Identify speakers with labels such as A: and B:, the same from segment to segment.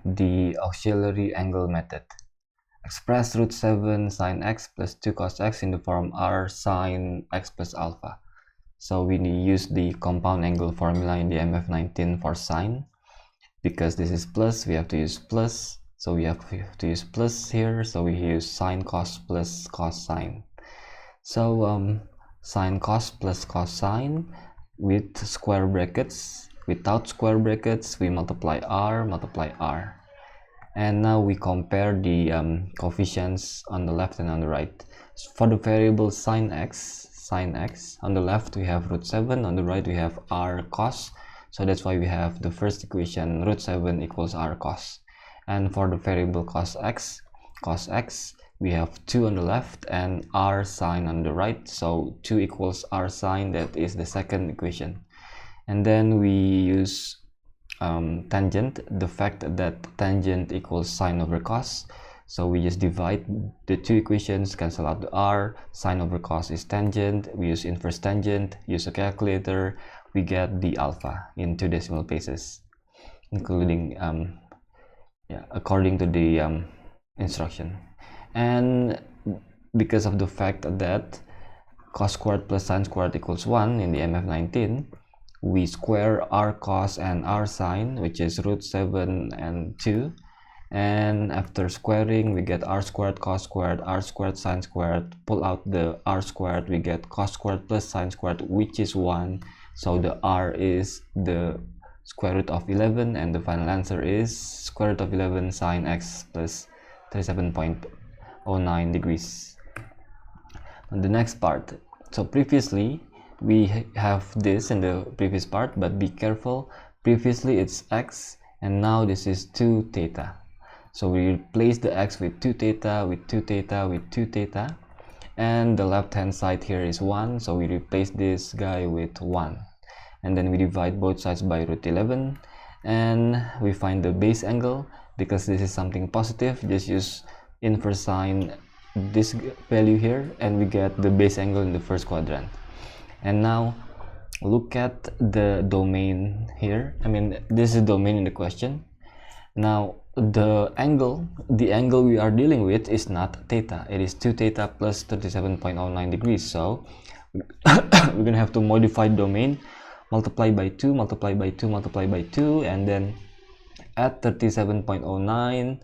A: the auxiliary angle method. Express root 7 sine x plus 2 cos x in the form r sine x plus alpha. So we use the compound angle formula in the MF19 for sine. Because this is plus, we have to use plus. So we have to use plus here. So we use sine cos plus cos sine. So sine cos plus cos sine with square brackets. Without square brackets, we multiply r. And now we compare the coefficients on the left and on the right. So for the variable sine x, on the left we have root 7, on the right we have r cos. So that's why we have the first equation, root 7 equals r cos. And for the variable cos x, we have 2 on the left and r sine on the right. So 2 equals r sine, that is the second equation. And then we use tangent, the fact that tangent equals sine over cos. So we just divide the two equations, cancel out the r, sine over cos is tangent, we use inverse tangent, use a calculator, we get the alpha in 2 decimal places, including according to the instruction. And because of the fact that cos squared plus sine squared equals 1 in the MF19, we square r cos and r sine, which is root 7 and 2, and after squaring we get r squared cos squared, r squared sine squared. Pull out the r squared, we get cos squared plus sine squared, which is 1. So the r is the square root of 11, and the final answer is square root of 11 sine x plus 37.09 degrees. On the next part, so previously we have this in the previous part, but be careful, previously it's x and now this is 2 theta. So we replace the x with 2 theta, with 2 theta, with 2 theta, and the left hand side here is 1, so we replace this guy with 1, and then we divide both sides by root 11, and we find the base angle. Because this is something positive, just use inverse sine this value here and we get the base angle in the first quadrant. And now look at the domain here. I mean, this is domain in the question. Now the angle we are dealing with is not theta, it is 2 theta plus 37.09 degrees. So we're gonna have to modify domain, multiply by 2, multiply by 2, multiply by 2, and then add 37.09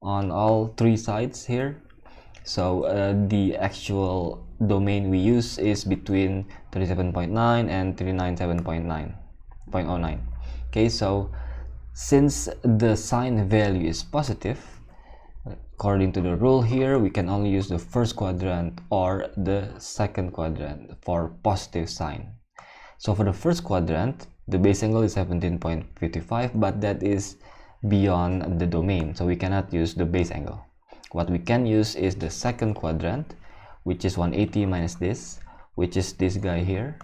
A: on all 3 sides here. So the actual domain we use is between 37.9 and 397.09. Okay, so since the sine value is positive, according to the rule here, we can only use the first quadrant or the second quadrant for positive sine. So for the first quadrant, the base angle is 17.55, but that is beyond the domain, so we cannot use the base angle. What we can use is the second quadrant, which is 180 minus this, which is this guy here,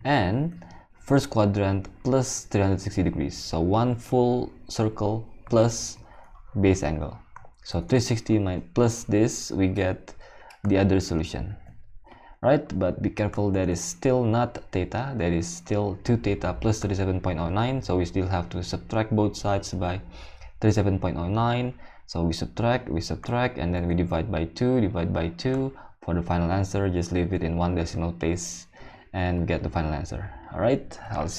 A: and first quadrant plus 360 degrees. So one full circle plus base angle. So 360 plus this, we get the other solution. Right, but be careful, that is still not theta, that is still 2 theta plus 37.09, so we still have to subtract both sides by 37.09. So we subtract, and then we divide by 2. For the final answer, just leave it in 1 decimal place and get the final answer. Alright, I'll see you.